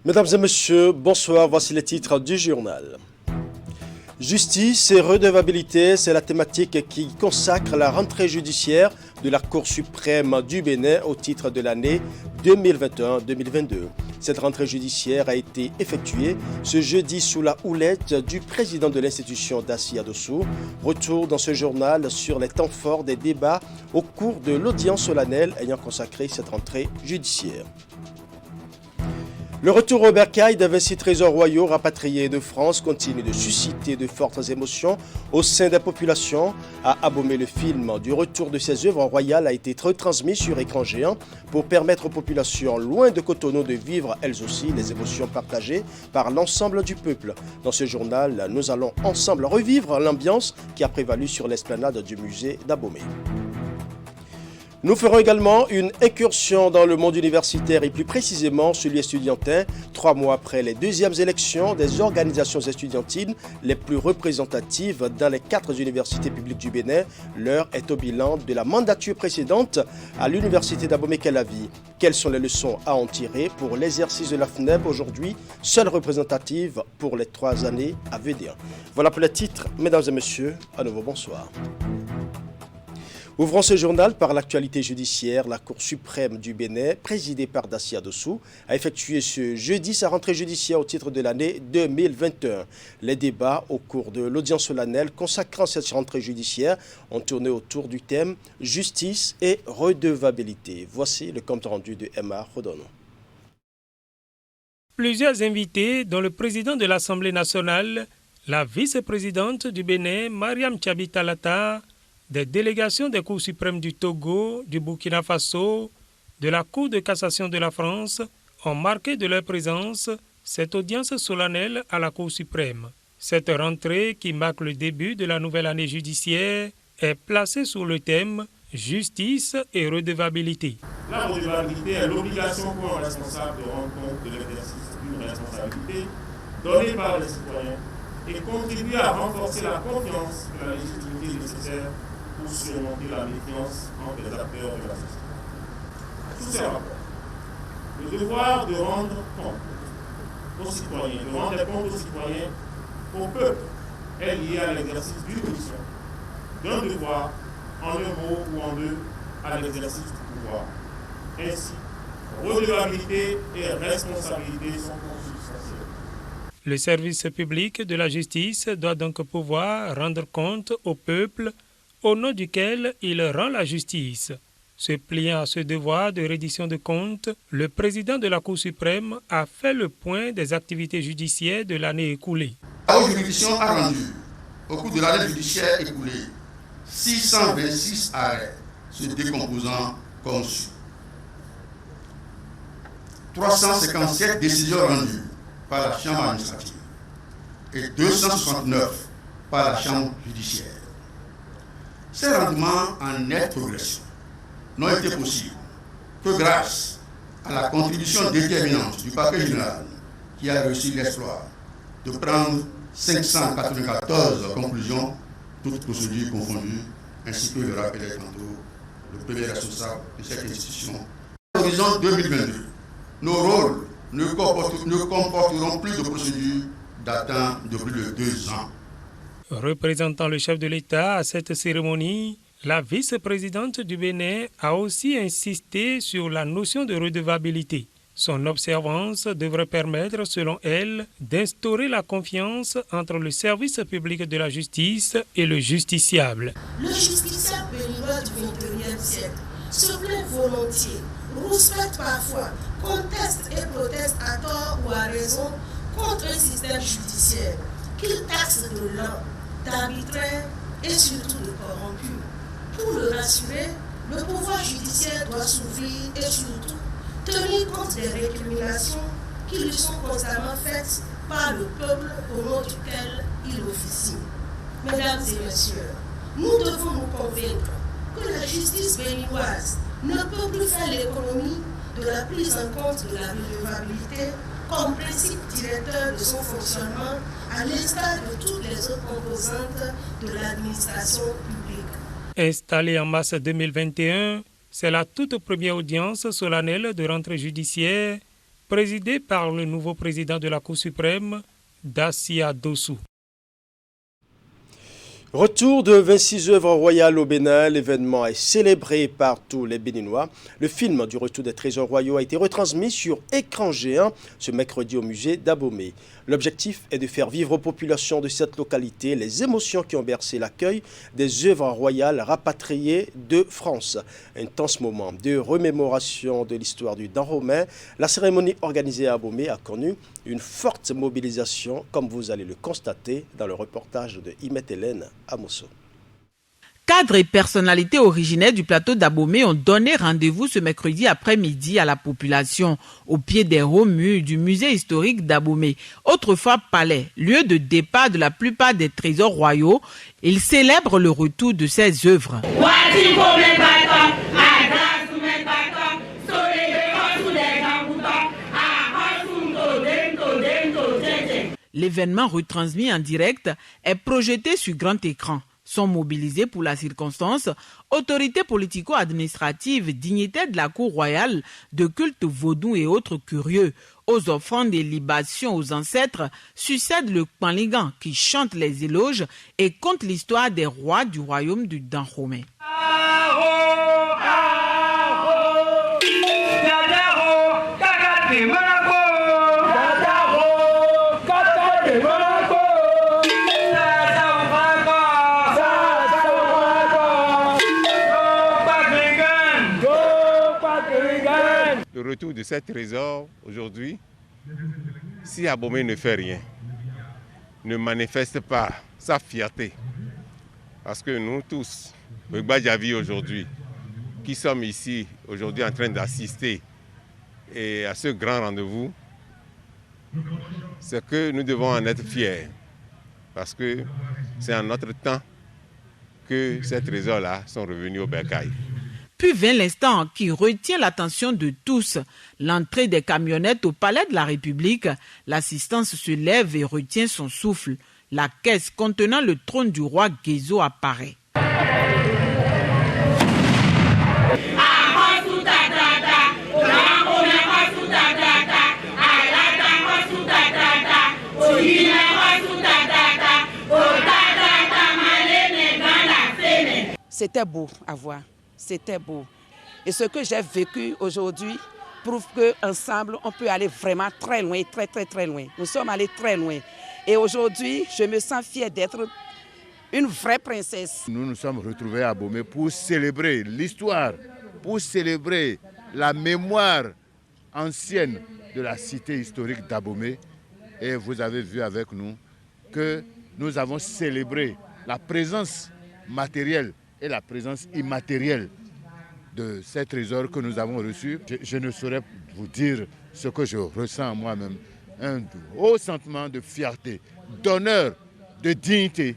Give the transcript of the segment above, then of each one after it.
Mesdames et messieurs, bonsoir, voici les titres du journal. Justice et redevabilité, c'est la thématique qui consacre la rentrée judiciaire de la Cour suprême du Bénin au titre de l'année 2021-2022. Cette rentrée judiciaire a été effectuée ce jeudi sous la houlette du président de l'institution Dassia Dossou. Retour dans ce journal sur les temps forts des débats au cours de l'audience solennelle ayant consacré cette rentrée judiciaire. Le retour au bercail des 26 trésors royaux rapatriés de France continue de susciter de fortes émotions au sein des populations. À Abomey, le film du retour de ces œuvres royales a été retransmis sur écran géant pour permettre aux populations loin de Cotonou de vivre elles aussi les émotions partagées par l'ensemble du peuple. Dans ce journal, nous allons ensemble revivre l'ambiance qui a prévalu sur l'esplanade du musée d'Abomey. Nous ferons également une incursion dans le monde universitaire et plus précisément celui estudiantin, 3 mois après les deuxièmes élections des organisations estudiantines les plus représentatives dans les 4 universités publiques du Bénin. L'heure est au bilan de la mandature précédente à l'université d'Abomey-Calavi. Quelles sont les leçons à en tirer pour l'exercice de la FNEB aujourd'hui, seule représentative pour les 3 années à venir? Voilà pour les titres, mesdames et messieurs, à nouveau bonsoir. Ouvrons ce journal par l'actualité judiciaire. La Cour suprême du Bénin, présidée par Dassia Dossou, a effectué ce jeudi sa rentrée judiciaire au titre de l'année 2021. Les débats au cours de l'audience solennelle consacrant cette rentrée judiciaire ont tourné autour du thème « Justice et redevabilité ». Voici le compte rendu de Emma Rodono. Plusieurs invités, dont le président de l'Assemblée nationale, la vice-présidente du Bénin, Mariam Tchabi Talata, des délégations des cours suprêmes du Togo, du Burkina Faso, de la Cour de cassation de la France ont marqué de leur présence cette audience solennelle à la Cour suprême. Cette rentrée, qui marque le début de la nouvelle année judiciaire, est placée sous le thème « Justice et redevabilité ». La redevabilité est l'obligation pour un responsable de rendre compte de l'exercice d'une responsabilité donnée par les citoyens et contribuer à renforcer la confiance et la légitimité nécessaire pour surmonter la méfiance entre les acteurs de la société. Sous ces rapports, le devoir de rendre compte aux citoyens, de rendre compte aux citoyens, au peuple, est lié à l'exercice d'une mission, d'un devoir, en un mot ou en deux, à l'exercice du pouvoir. Ainsi, redevabilité et responsabilité sont consubstantielles. Le service public de la justice doit donc pouvoir rendre compte au peuple au nom duquel il rend la justice. Se pliant à ce devoir de reddition de comptes, le président de la Cour suprême a fait le point des activités judiciaires de l'année écoulée. La haute juridiction a rendu, au cours de l'année judiciaire écoulée, 626 arrêts se décomposant comme suit. 357 décisions rendues par la Chambre administrative et 269 par la Chambre judiciaire. Ces rendements en nette progression n'ont été possibles que grâce à la contribution déterminante du parquet général qui a réussi l'exploit de prendre 594 conclusions, toutes procédures confondues, ainsi que le rappelait tantôt le premier responsable de cette institution. À l'horizon 2022, nos rôles ne comporteront plus de procédures datant de plus de 2 ans. Représentant le chef de l'État à cette cérémonie, la vice-présidente du Bénin a aussi insisté sur la notion de redevabilité. Son observance devrait permettre, selon elle, d'instaurer la confiance entre le service public de la justice et le justiciable. Le justiciable béninois du XXIe siècle se plaint volontiers, rouspète parfois, conteste et proteste à tort ou à raison contre un système judiciaire qu'il taxe de lent, d'arbitraire et surtout de corrompu. Pour le rassurer, le pouvoir judiciaire doit s'ouvrir et surtout tenir compte des récriminations qui lui sont constamment faites par le peuple au nom duquel il officie. Mesdames et messieurs, nous devons nous convaincre que la justice béninoise ne peut plus faire l'économie de la prise en compte de la redevabilité comme principe directeur de son fonctionnement, à l'instar de toutes les autres composantes de l'administration publique. Installée en mars 2021, c'est la toute première audience solennelle de rentrée judiciaire présidée par le nouveau président de la Cour suprême, Dassia Dossou. Retour de 26 œuvres royales au Bénin, l'événement est célébré par tous les Béninois. Le film du retour des trésors royaux a été retransmis sur écran géant ce mercredi au musée d'Abomey. L'objectif est de faire vivre aux populations de cette localité les émotions qui ont bercé l'accueil des œuvres royales rapatriées de France. Intense moment de remémoration de l'histoire du Dahomey. La cérémonie organisée à Abomey a connu une forte mobilisation, comme vous allez le constater dans le reportage de Imet Hélène Amosso. Cadres et personnalités originaires du plateau d'Abomey ont donné rendez-vous ce mercredi après-midi à la population au pied des hauts murs du musée historique d'Abomey. Autrefois palais, lieu de départ de la plupart des trésors royaux, ils célèbrent le retour de ces œuvres. L'événement retransmis en direct est projeté sur grand écran. Sont mobilisés pour la circonstance autorités politico-administratives, dignitaires de la cour royale, de culte vaudou et autres curieux. Aux offrandes et libations aux ancêtres succède le Kpanligan qui chante les éloges et conte l'histoire des rois du royaume du Dahomey. Le retour de ces trésors aujourd'hui, si Abomey ne fait rien, ne manifeste pas sa fierté, parce que nous tous, le Badjavi aujourd'hui, qui sommes ici aujourd'hui en train d'assister à ce grand rendez-vous, c'est que nous devons en être fiers, parce que c'est en notre temps que ces trésors-là sont revenus au Bercail. Puis vient l'instant qui retient l'attention de tous. L'entrée des camionnettes au palais de la République. L'assistance se lève et retient son souffle. La caisse contenant le trône du roi Gezo apparaît. C'était beau à voir. C'était beau. Et ce que j'ai vécu aujourd'hui prouve qu'ensemble, on peut aller vraiment très loin, très loin. Nous sommes allés très loin. Et aujourd'hui, je me sens fière d'être une vraie princesse. Nous nous sommes retrouvés à Abomey pour célébrer l'histoire, pour célébrer la mémoire ancienne de la cité historique d'Abomey. Et vous avez vu avec nous que nous avons célébré la présence matérielle et la présence immatérielle de ces trésors que nous avons reçus. Je ne saurais vous dire ce que je ressens moi-même. Un haut sentiment de fierté, d'honneur, de dignité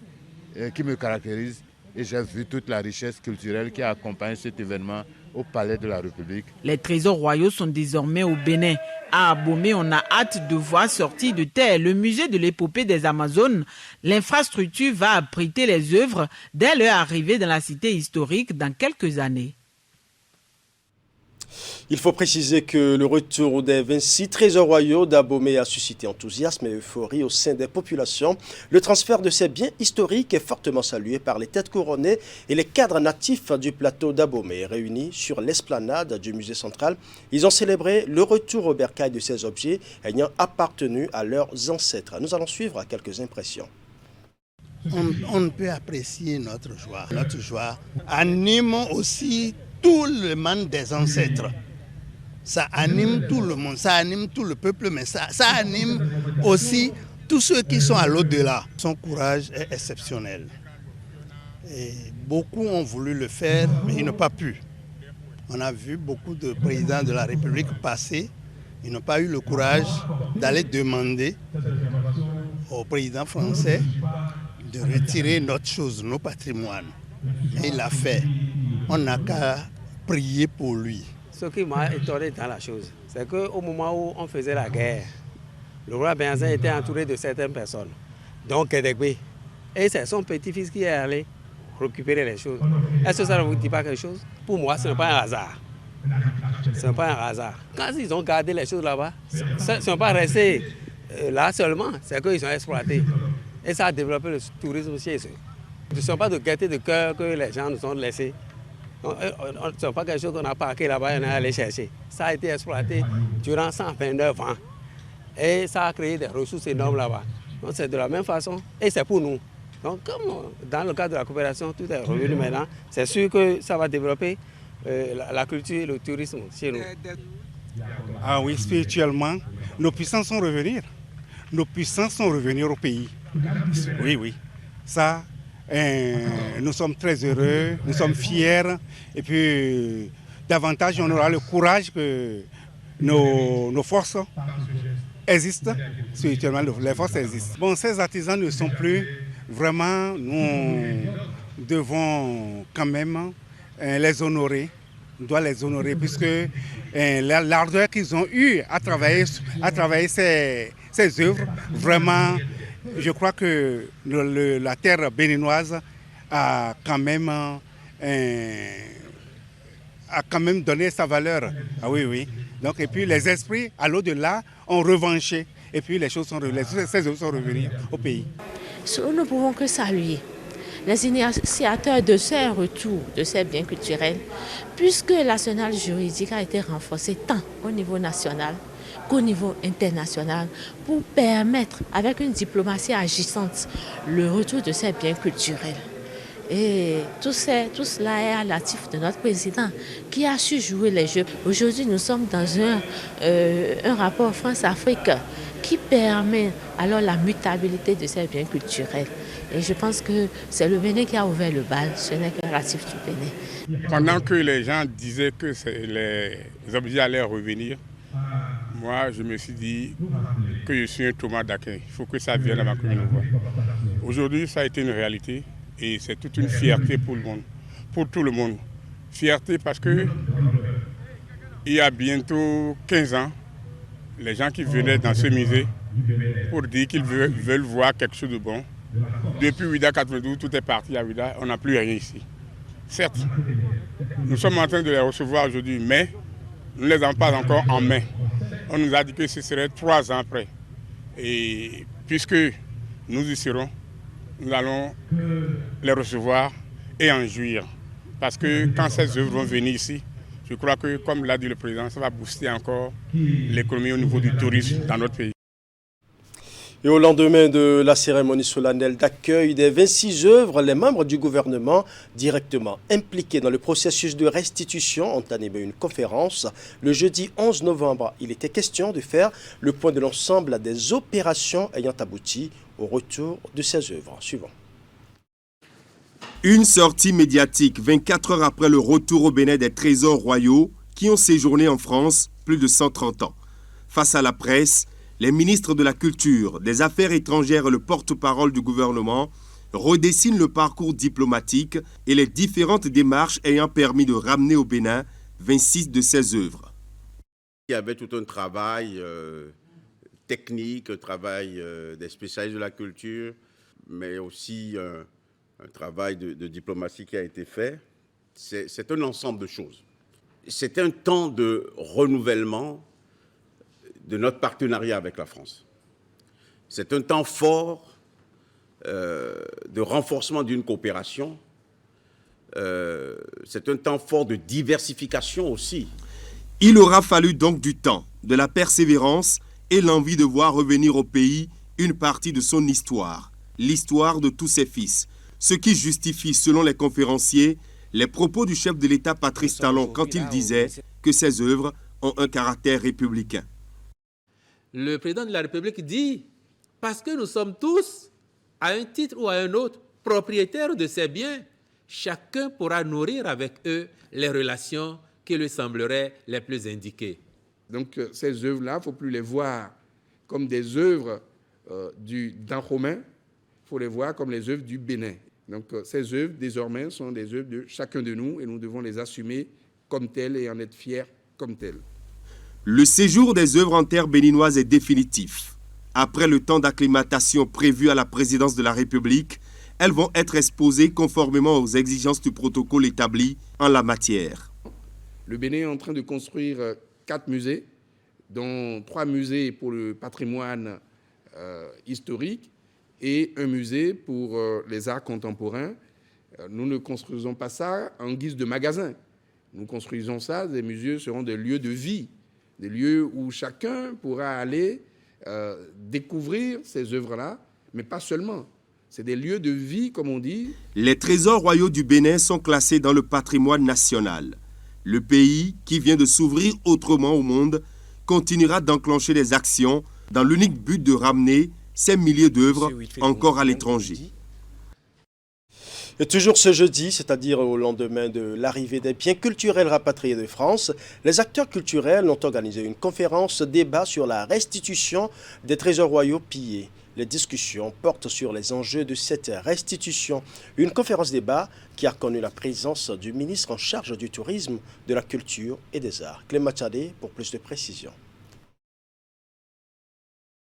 qui me caractérise. Et j'ai vu toute la richesse culturelle qui accompagne cet événement au Palais de la République. Les trésors royaux sont désormais au Bénin. À Abomey, on a hâte de voir sortir de terre le musée de l'épopée des Amazones. L'infrastructure va abriter les œuvres dès leur arrivée dans la cité historique dans quelques années. Il faut préciser que le retour des 26 trésors royaux d'Abomey a suscité enthousiasme et euphorie au sein des populations. Le transfert de ces biens historiques est fortement salué par les têtes couronnées et les cadres natifs du plateau d'Abomey. Réunis sur l'esplanade du musée central, ils ont célébré le retour au bercail de ces objets ayant appartenu à leurs ancêtres. Nous allons suivre quelques impressions. On ne peut apprécier notre joie. Notre joie anime aussi tout le monde des ancêtres. Ça anime tout le monde, ça anime tout le peuple, mais ça anime aussi tous ceux qui sont à l'au-delà. Son courage est exceptionnel. Et beaucoup ont voulu le faire, mais ils n'ont pas pu. On a vu beaucoup de présidents de la République passer. Ils n'ont pas eu le courage d'aller demander au président français de retirer notre chose, nos patrimoines. Et il l'a fait. On n'a qu'à prier pour lui. Ce qui m'a étonné dans la chose, c'est qu'au moment où on faisait la guerre, le roi Benzin était entouré de certaines personnes, donc Kédégbé. Et c'est son petit-fils qui est allé récupérer les choses. Est-ce que ça ne vous dit pas quelque chose? Pour moi, ce n'est pas un hasard. Ce n'est pas un hasard. Quand ils ont gardé les choses là-bas, ils ne sont pas restés là seulement, c'est qu'ils ont exploité. Et ça a développé le tourisme chez eux. Ce ne sont pas de gaieté de cœur que les gens nous ont laissés. Ce n'est pas quelque chose qu'on a parqué là-bas et on est allé chercher. Ça a été exploité durant 129 ans. Et ça a créé des ressources énormes là-bas. Donc c'est de la même façon et c'est pour nous. Donc comme dans le cadre de la coopération, tout est revenu maintenant, c'est sûr que ça va développer la culture et le tourisme chez nous. Ah oui, spirituellement, nos puissances sont revenir. Nos puissances sont revenir au pays. Oui, oui. Ça, nous sommes très heureux, nous sommes fiers. Et puis, davantage, on aura le courage que nos forces existent. Spirituellement, les forces existent. Bon, ces artisans ne sont plus vraiment, nous devons quand même les honorer. On doit les honorer puisque l'ardeur qu'ils ont eue à travailler ces œuvres, vraiment, je crois que la terre béninoise a quand même donné sa valeur. Ah oui, oui. Donc, et puis les esprits, à l'au-delà, ont revanché. Et puis ces œuvres sont revenues au pays. Nous ne pouvons que saluer les initiateurs de ces retours, de ces biens culturels, puisque l'arsenal juridique a été renforcé tant au niveau national qu'au niveau international pour permettre, avec une diplomatie agissante, le retour de ces biens culturels. Et tout cela est à l'actif de notre président qui a su jouer les jeux. Aujourd'hui, nous sommes dans un rapport France-Afrique qui permet alors la mutabilité de ces biens culturels. Et je pense que c'est le Bénin qui a ouvert le bal, ce n'est qu'un relatif du Bénin. Pendant que les gens disaient que les objets allaient revenir, moi je me suis dit que je suis un Thomas d'Aquin. Il faut que ça vienne à ma commune. Aujourd'hui, ça a été une réalité et c'est toute une fierté pour le monde, pour tout le monde. Fierté parce que il y a bientôt 15 ans, les gens qui venaient dans ce musée pour dire qu'ils veulent voir quelque chose de bon. Depuis Ouida 92, tout est parti à Ouida, on n'a plus rien ici. Certes, nous sommes en train de les recevoir aujourd'hui, mais nous ne les avons pas encore en main. On nous a dit que ce serait 3 ans après. Et puisque nous y serons, nous allons les recevoir et en jouir. Parce que quand ces œuvres vont venir ici, je crois que, comme l'a dit le président, ça va booster encore l'économie au niveau du tourisme dans notre pays. Et au lendemain de la cérémonie solennelle d'accueil des 26 œuvres, les membres du gouvernement directement impliqués dans le processus de restitution ont animé une conférence. Le jeudi 11 novembre, il était question de faire le point de l'ensemble des opérations ayant abouti au retour de ces œuvres. Suivant. Une sortie médiatique 24 heures après le retour au Bénin des trésors royaux qui ont séjourné en France plus de 130 ans. Face à la presse, les ministres de la Culture, des Affaires étrangères et le porte-parole du gouvernement redessinent le parcours diplomatique et les différentes démarches ayant permis de ramener au Bénin 26 de ces œuvres. Il y avait tout un travail technique, un travail des spécialistes de la culture, mais aussi un travail de diplomatie qui a été fait. C'est un ensemble de choses. C'est un temps de renouvellement de notre partenariat avec la France. C'est un temps fort de renforcement d'une coopération. C'est un temps fort de diversification aussi. Il aura fallu donc du temps, de la persévérance et l'envie de voir revenir au pays une partie de son histoire, l'histoire de tous ses fils, ce qui justifie, selon les conférenciers, les propos du chef de l'État Patrice Talon quand il disait que ces œuvres ont un caractère républicain. Le président de la République dit, parce que nous sommes tous, à un titre ou à un autre, propriétaires de ces biens, chacun pourra nourrir avec eux les relations qui lui sembleraient les plus indiquées. Donc ces œuvres-là, il ne faut plus les voir comme des œuvres du Dahomey, il faut les voir comme les œuvres du Bénin. Donc ces œuvres, désormais, sont des œuvres de chacun de nous et nous devons les assumer comme telles et en être fiers comme telles. Le séjour des œuvres en terre béninoise est définitif. Après le temps d'acclimatation prévu à la présidence de la République, elles vont être exposées conformément aux exigences du protocole établi en la matière. Le Bénin est en train de construire 4 musées, dont 3 musées pour le patrimoine historique et un musée pour les arts contemporains. Nous ne construisons pas ça en guise de magasin. Nous construisons ça, des musées seront des lieux de vie, des lieux où chacun pourra aller découvrir ces œuvres-là, mais pas seulement. C'est des lieux de vie, comme on dit. Les trésors royaux du Bénin sont classés dans le patrimoine national. Le pays, qui vient de s'ouvrir autrement au monde, continuera d'enclencher des actions dans l'unique but de ramener ces milliers d'œuvres encore à l'étranger. Et toujours ce jeudi, c'est-à-dire au lendemain de l'arrivée des biens culturels rapatriés de France, les acteurs culturels ont organisé une conférence débat sur la restitution des trésors royaux pillés. Les discussions portent sur les enjeux de cette restitution. Une conférence débat qui a connu la présence du ministre en charge du tourisme, de la culture et des arts. Clément Tchadé pour plus de précisions.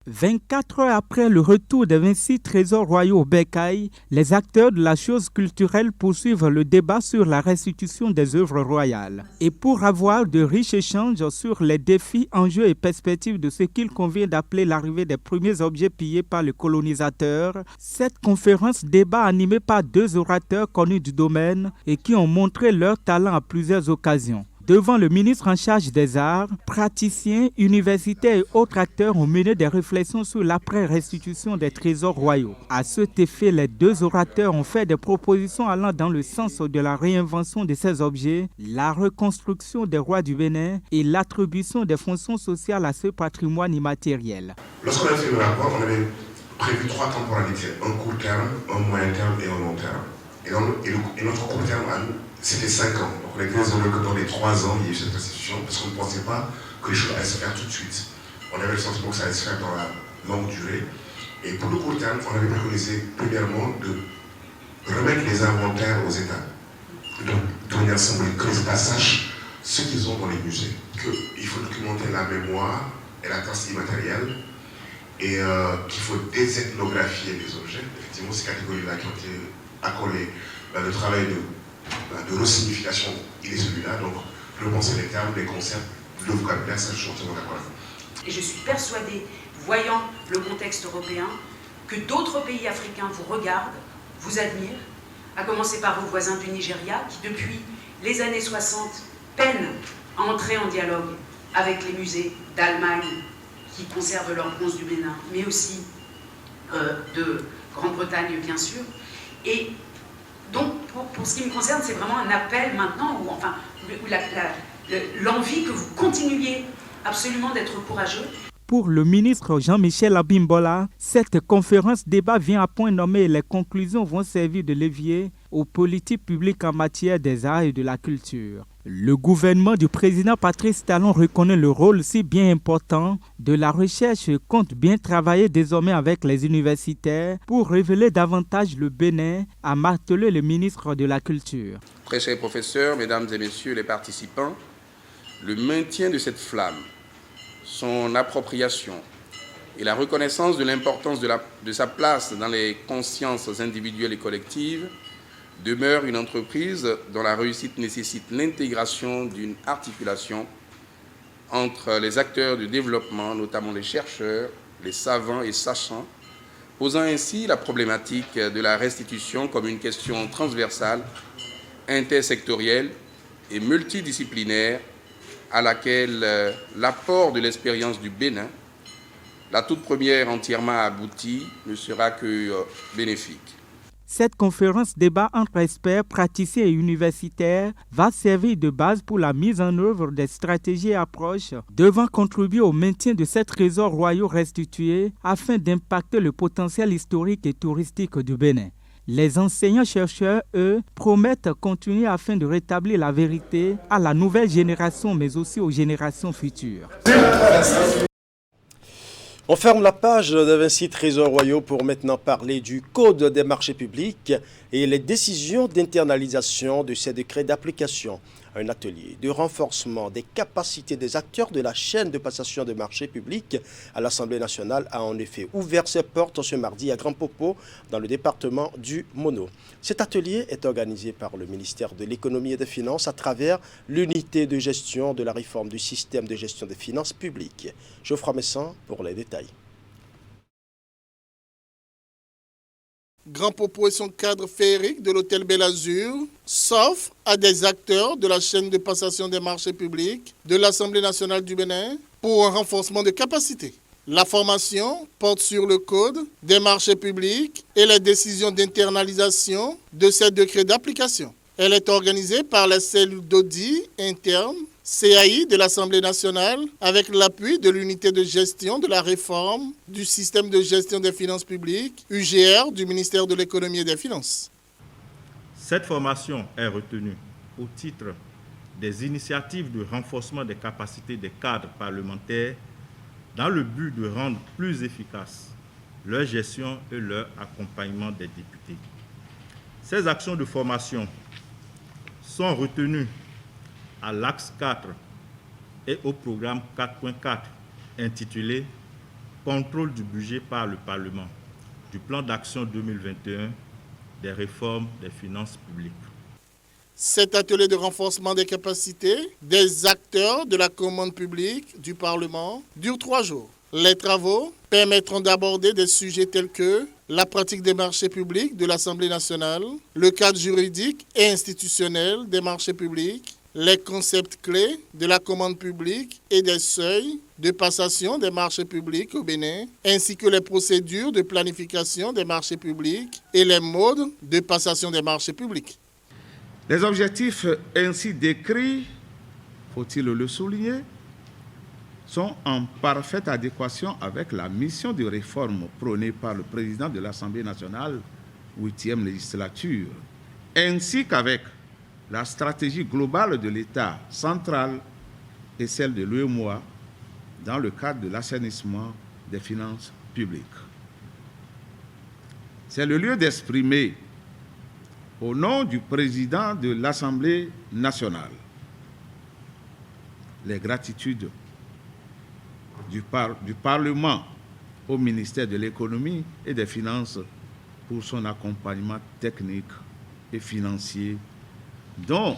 24 heures après le retour des 26 trésors royaux au Bécaye, les acteurs de la chose culturelle poursuivent le débat sur la restitution des œuvres royales. Et pour avoir de riches échanges sur les défis, enjeux et perspectives de ce qu'il convient d'appeler l'arrivée des premiers objets pillés par le colonisateur, cette conférence débat animée par 2 orateurs connus du domaine et qui ont montré leur talent à plusieurs occasions. Devant le ministre en charge des arts, praticiens, universitaires et autres acteurs ont mené des réflexions sur l'après-restitution des trésors royaux. À cet effet, les 2 orateurs ont fait des propositions allant dans le sens de la réinvention de ces objets, la reconstruction des rois du Bénin et l'attribution des fonctions sociales à ce patrimoine immatériel. Lorsqu'on a fait le rapport, on avait prévu 3 temporalités, un court terme, un moyen terme et un long terme. Et notre court terme à nous, c'était 5 ans. Donc on était heureux que dans les 3 ans, il y ait eu cette restitution, parce qu'on ne pensait pas que les choses allaient se faire tout de suite. On avait le sentiment que ça allait se faire dans la longue durée. Et pour le court terme, on avait préconisé premièrement de remettre les inventaires aux États, de manière symbolique, que les États sachent ce qu'ils ont dans les musées, qu'il faut documenter la mémoire et la trace immatérielle, et qu'il faut désethnographier les objets. Effectivement, ces catégories-là qui ont été accolées, le travail de resignification, il est celui-là. Donc, repenser les termes, les concepts, le vocabulaire, ça, je suis entièrement d'accord avec vous. Et je suis persuadée, voyant le contexte européen, que d'autres pays africains vous regardent, vous admirent, à commencer par vos voisins du Nigeria, qui depuis les années 60 peinent à entrer en dialogue avec les musées d'Allemagne, qui conservent leur bronze du Bénin, mais aussi de Grande-Bretagne, bien sûr. Et donc, pour ce qui me concerne, c'est vraiment un appel maintenant, l'envie que vous continuiez absolument d'être courageux. Pour le ministre Jean-Michel Abimbola, cette conférence débat vient à point nommé et les conclusions vont servir de levier aux politiques publiques en matière des arts et de la culture. Le gouvernement du président Patrice Talon reconnaît le rôle si bien important de la recherche et compte bien travailler désormais avec les universitaires pour révéler davantage le Bénin, a martelé le ministre de la Culture. Très chers professeurs, mesdames et messieurs les participants, le maintien de cette flamme, son appropriation et la reconnaissance de l'importance de sa place dans les consciences individuelles et collectives demeure une entreprise dont la réussite nécessite l'intégration d'une articulation entre les acteurs du développement, notamment les chercheurs, les savants et sachants, posant ainsi la problématique de la restitution comme une question transversale, intersectorielle et multidisciplinaire à laquelle l'apport de l'expérience du Bénin, la toute première entièrement aboutie, ne sera que bénéfique. Cette conférence débat entre experts, praticiens et universitaires va servir de base pour la mise en œuvre des stratégies et approches devant contribuer au maintien de ces trésors royaux restitués afin d'impacter le potentiel historique et touristique du Bénin. Les enseignants-chercheurs, eux, promettent continuer afin de rétablir la vérité à la nouvelle génération mais aussi aux générations futures. On ferme la page des 26 trésors royaux pour maintenant parler du Code des marchés publics et les décisions d'internalisation de ces décrets d'application. Un atelier de renforcement des capacités des acteurs de la chaîne de passation des marchés publics à l'Assemblée nationale a en effet ouvert ses portes ce mardi à Grand Popo, dans le département du Mono. Cet atelier est organisé par le ministère de l'Économie et des Finances à travers l'unité de gestion de la réforme du système de gestion des finances publiques. Geoffroy Messan pour les détails. Grand Popo et son cadre féerique de l'hôtel Bel Azur s'offrent à des acteurs de la chaîne de passation des marchés publics de l'Assemblée nationale du Bénin pour un renforcement de capacité. La formation porte sur le code des marchés publics et les décisions d'internalisation de ces décrets d'application. Elle est organisée par la cellule d'audit interne CAI de l'Assemblée nationale avec l'appui de l'unité de gestion de la réforme du système de gestion des finances publiques, UGR, du ministère de l'Économie et des Finances. Cette formation est retenue au titre des initiatives de renforcement des capacités des cadres parlementaires dans le but de rendre plus efficace leur gestion et leur accompagnement des députés. Ces actions de formation sont retenues à l'axe 4 et au programme 4.4 intitulé « Contrôle du budget par le Parlement » du plan d'action 2021 des réformes des finances publiques. Cet atelier de renforcement des capacités des acteurs de la commande publique du Parlement dure 3 jours. Les travaux permettront d'aborder des sujets tels que la pratique des marchés publics de l'Assemblée nationale, le cadre juridique et institutionnel des marchés publics, les concepts clés de la commande publique et des seuils de passation des marchés publics au Bénin, ainsi que les procédures de planification des marchés publics et les modes de passation des marchés publics. Les objectifs ainsi décrits, faut-il le souligner, sont en parfaite adéquation avec la mission de réforme prônée par le président de l'Assemblée nationale, 8e législature, ainsi qu'avec la stratégie globale de l'État central et celle de l'UEMOA dans le cadre de l'assainissement des finances publiques. C'est le lieu d'exprimer, au nom du président de l'Assemblée nationale, les gratitudes du Parlement au ministère de l'Économie et des Finances pour son accompagnement technique et financier dont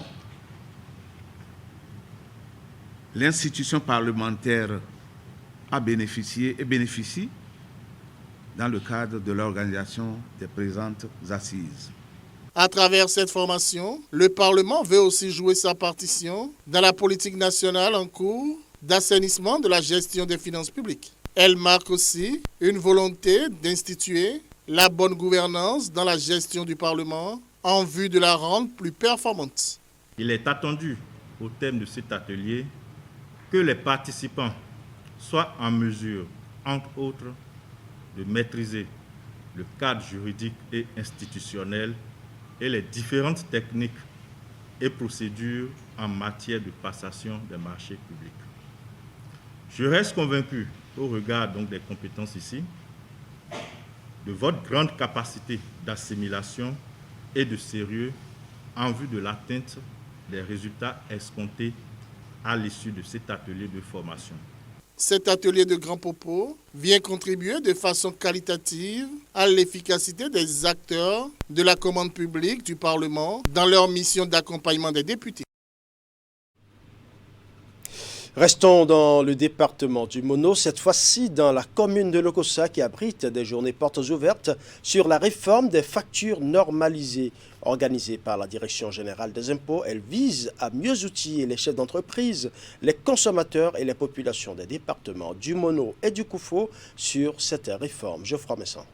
l'institution parlementaire a bénéficié et bénéficie dans le cadre de l'organisation des présentes assises. À travers cette formation, le Parlement veut aussi jouer sa partition dans la politique nationale en cours d'assainissement de la gestion des finances publiques. Elle marque aussi une volonté d'instituer la bonne gouvernance dans la gestion du Parlement en vue de la rendre plus performante. Il est attendu, au thème de cet atelier, que les participants soient en mesure, entre autres, de maîtriser le cadre juridique et institutionnel et les différentes techniques et procédures en matière de passation des marchés publics. Je reste convaincu, au regard donc des compétences ici, de votre grande capacité d'assimilation et de sérieux en vue de l'atteinte des résultats escomptés à l'issue de cet atelier de formation. Cet atelier de Grand Popo vient contribuer de façon qualitative à l'efficacité des acteurs de la commande publique du Parlement dans leur mission d'accompagnement des députés. Restons dans le département du Mono, cette fois-ci dans la commune de Lokossa qui abrite des journées portes ouvertes sur la réforme des factures normalisées. Organisée par la Direction générale des impôts, elle vise à mieux outiller les chefs d'entreprise, les consommateurs et les populations des départements du Mono et du Koufo sur cette réforme. Geoffroy Messan.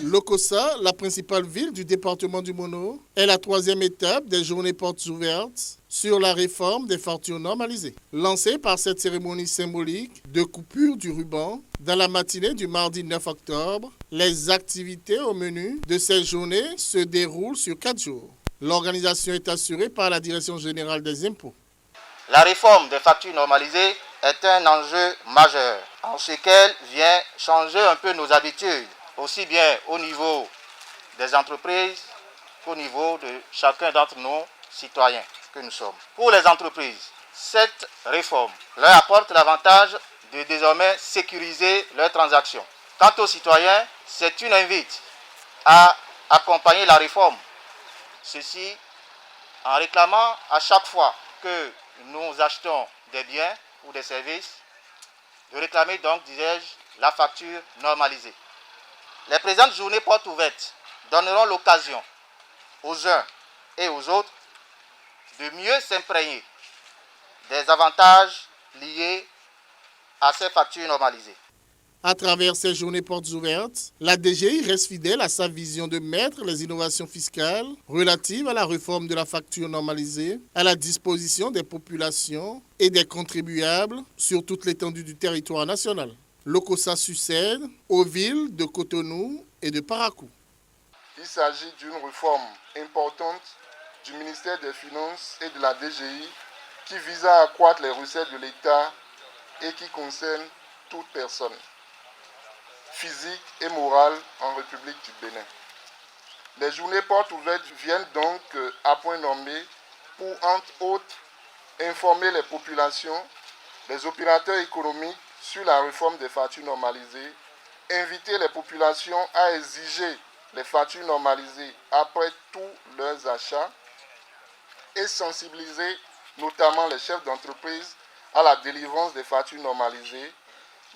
Lokossa, la principale ville du département du Mono, est la 3e étape des journées portes ouvertes sur la réforme des factures normalisées. Lancée par cette cérémonie symbolique de coupure du ruban dans la matinée du mardi 9 octobre, les activités au menu de ces journées se déroulent sur 4 jours. L'organisation est assurée par la Direction générale des impôts. La réforme des factures normalisées est un enjeu majeur, en ce qu'elle vient changer un peu nos habitudes, aussi bien au niveau des entreprises qu'au niveau de chacun d'entre nous, citoyens que nous sommes. Pour les entreprises, cette réforme leur apporte l'avantage de désormais sécuriser leurs transactions. Quant aux citoyens, c'est une invite à accompagner la réforme. Ceci en réclamant à chaque fois que nous achetons des biens ou des services, de réclamer donc, disais-je, la facture normalisée. Les présentes journées portes ouvertes donneront l'occasion aux uns et aux autres de mieux s'imprégner des avantages liés à ces factures normalisées. À travers ces journées portes ouvertes, la DGI reste fidèle à sa vision de mettre les innovations fiscales relatives à la réforme de la facture normalisée à la disposition des populations et des contribuables sur toute l'étendue du territoire national. L'OCOSA succède aux villes de Cotonou et de Parakou. Il s'agit d'une réforme importante du ministère des Finances et de la DGI qui vise à accroître les recettes de l'État et qui concerne toute personne physique et morale en République du Bénin. Les journées portes ouvertes viennent donc à point nommé pour, entre autres, informer les populations, les opérateurs économiques sur la réforme des factures normalisées, inviter les populations à exiger les factures normalisées après tous leurs achats et sensibiliser notamment les chefs d'entreprise à la délivrance des factures normalisées,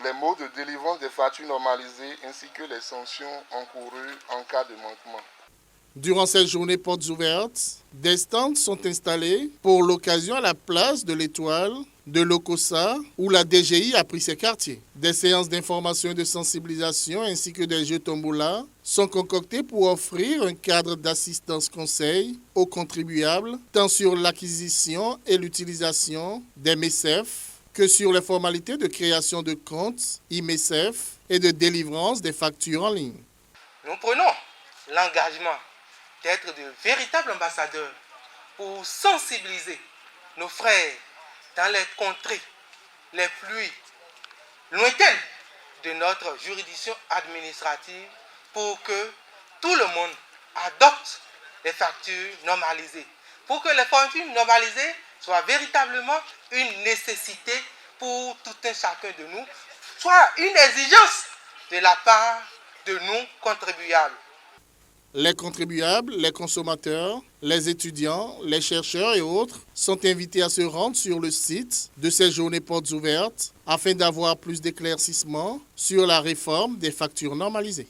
les modes de délivrance des factures normalisées ainsi que les sanctions encourues en cas de manquement. Durant ces journées portes ouvertes, des stands sont installés pour l'occasion à la place de l'Étoile, de l'OCOSA, où la DGI a pris ses quartiers. Des séances d'information et de sensibilisation ainsi que des jeux tombola sont concoctés pour offrir un cadre d'assistance conseil aux contribuables, tant sur l'acquisition et l'utilisation des MECEF, que sur les formalités de création de comptes IMECEF et de délivrance des factures en ligne. Nous prenons l'engagement d'être de véritables ambassadeurs pour sensibiliser nos frères dans les contrées les plus lointaines de notre juridiction administrative pour que tout le monde adopte les factures normalisées, pour que les factures normalisées soient véritablement une nécessité pour tout un chacun de nous, soit une exigence de la part de nous contribuables. Les contribuables, les consommateurs, les étudiants, les chercheurs et autres sont invités à se rendre sur le site de ces journées portes ouvertes afin d'avoir plus d'éclaircissements sur la réforme des factures normalisées.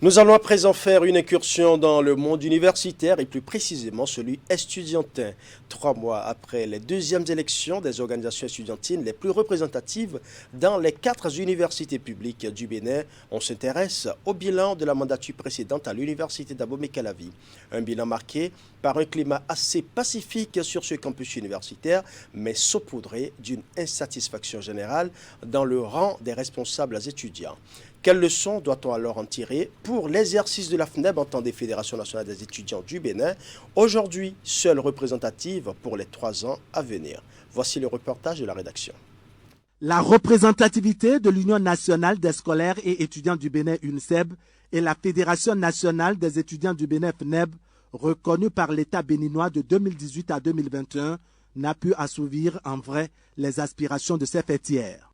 Nous allons à présent faire une incursion dans le monde universitaire et plus précisément celui estudiantin. 3 mois après les deuxièmes élections des organisations estudiantines les plus représentatives dans les 4 universités publiques du Bénin, on s'intéresse au bilan de la mandature précédente à l'université d'Abomey-Calavi. Un bilan marqué par un climat assez pacifique sur ce campus universitaire, mais saupoudré d'une insatisfaction générale dans le rang des responsables étudiants. Quelles leçons doit-on alors en tirer pour l'exercice de la FNEB en tant que Fédération nationale des étudiants du Bénin, aujourd'hui seule représentative pour les 3 ans à venir? Voici le reportage de la rédaction. La représentativité de l'Union nationale des scolaires et étudiants du Bénin UNSEB et la Fédération nationale des étudiants du Bénin FNEB, reconnue par l'État béninois de 2018 à 2021, n'a pu assouvir en vrai les aspirations de ses fêtières.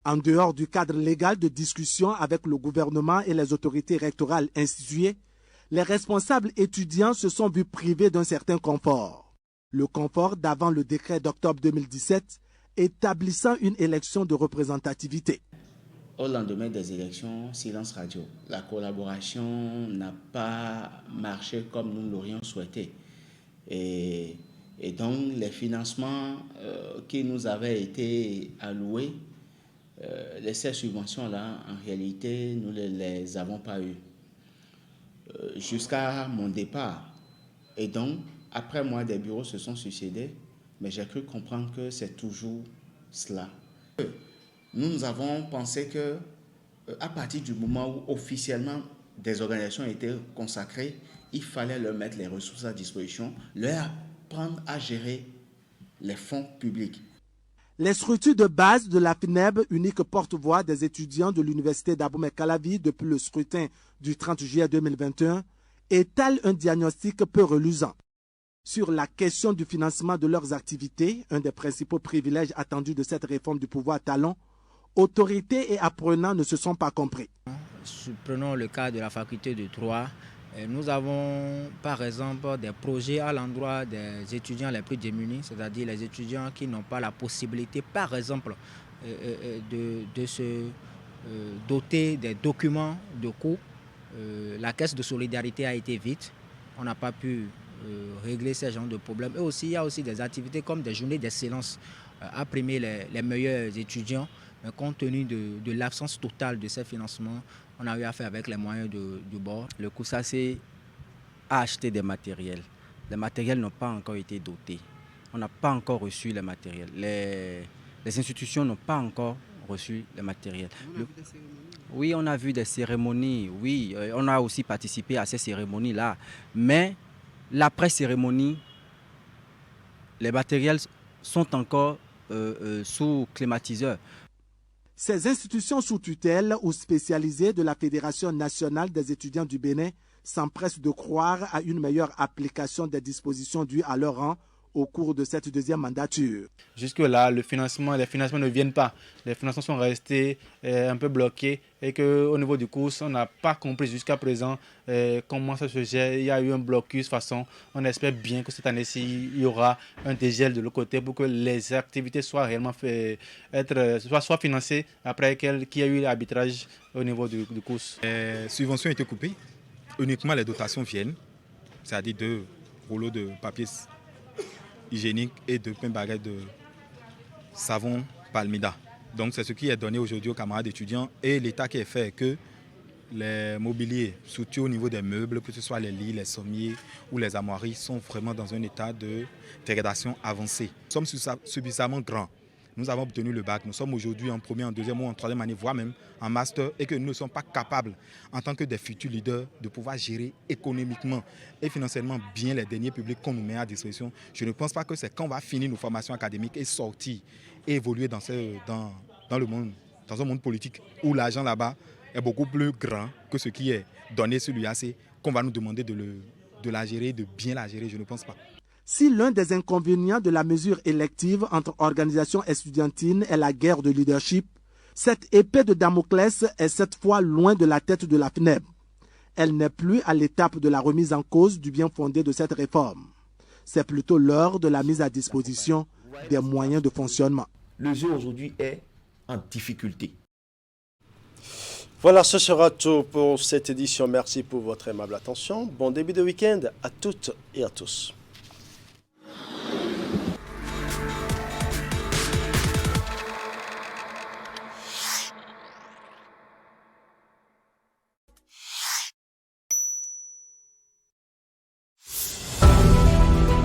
En dehors du cadre légal de discussion avec le gouvernement et les autorités rectorales instituées, les responsables étudiants se sont vus privés d'un certain confort. Le confort d'avant le décret d'octobre 2017 établissant une élection de représentativité. Au lendemain des élections, silence radio. La collaboration n'a pas marché comme nous l'aurions souhaité. Et donc les financements qui nous avaient été alloués, ces subventions-là, en réalité, nous ne les avons pas eues jusqu'à mon départ. Et donc, après moi, des bureaux se sont succédés, mais j'ai cru comprendre que c'est toujours cela. Nous avons pensé que, à partir du moment où officiellement des organisations étaient consacrées, il fallait leur mettre les ressources à disposition, leur apprendre à gérer les fonds publics. Les structures de base de la FNEB, unique porte-voix des étudiants de l'Université d'Abomey-Calavi depuis le scrutin du 30 juillet 2021, étale un diagnostic peu reluisant. Sur la question du financement de leurs activités, un des principaux privilèges attendus de cette réforme du pouvoir talon, autorités et apprenants ne se sont pas compris. Prenons le cas de la faculté de droit. Nous avons par exemple des projets à l'endroit des étudiants les plus démunis, c'est-à-dire les étudiants qui n'ont pas la possibilité par exemple de se doter des documents de cours. La caisse de solidarité a été vide, on n'a pas pu régler ce genre de problèmes. Et aussi, il y a aussi des activités comme des journées d'excellence à primer les meilleurs étudiants. Mais compte tenu de l'absence totale de ces financements, on a eu à faire avec les moyens du bord. Le COUSACE a acheté des matériels. Les matériels n'ont pas encore été dotés. On n'a pas encore reçu les matériels. Les institutions n'ont pas encore reçu les matériels. Oui, on a vu des cérémonies. Oui, on a aussi participé à ces cérémonies-là. Mais l'après-cérémonie, les matériels sont encore sous climatiseur. Ces institutions sous tutelle ou spécialisées de la Fédération nationale des étudiants du Bénin s'empressent de croire à une meilleure application des dispositions dues à leur rang au cours de cette deuxième mandature. Jusque-là, les financements ne viennent pas. Les financements sont restés un peu bloqués et qu'au niveau du cours, on n'a pas compris jusqu'à présent comment ça se gère. Il y a eu un blocus façon. On espère bien que cette année-ci, il y aura un dégel de l'autre côté pour que les activités soient réellement soient financées après qu'il y a eu l'arbitrage au niveau du cours. Les subventions ont été coupées. Uniquement les dotations viennent, c'est-à-dire 2 rouleaux de papier hygiénique et 2 pains baguettes de savon Palmida. Donc c'est ce qui est donné aujourd'hui aux camarades étudiants et l'état qui est fait que les mobiliers, surtout au niveau des meubles, que ce soit les lits, les sommiers ou les armoiries, sont vraiment dans un état de dégradation avancée. Nous sommes suffisamment grands. Nous avons obtenu le bac. Nous sommes aujourd'hui en première, en deuxième ou en troisième année, voire même en master, et que nous ne sommes pas capables, en tant que des futurs leaders, de pouvoir gérer économiquement et financièrement bien les deniers publics qu'on nous met à disposition. Je ne pense pas que c'est quand on va finir nos formations académiques et sortir et évoluer dans le monde, dans un monde politique où l'argent là-bas est beaucoup plus grand que ce qui est donné sur l'UAC, qu'on va nous demander de la gérer, de bien la gérer. Je ne pense pas. Si l'un des inconvénients de la mesure élective entre organisations estudiantines est la guerre de leadership, cette épée de Damoclès est cette fois loin de la tête de la FNEB. Elle n'est plus à l'étape de la remise en cause du bien fondé de cette réforme. C'est plutôt l'heure de la mise à disposition des moyens de fonctionnement. Le jeu aujourd'hui est en difficulté. Voilà, ce sera tout pour cette édition. Merci pour votre aimable attention. Bon début de week-end à toutes et à tous.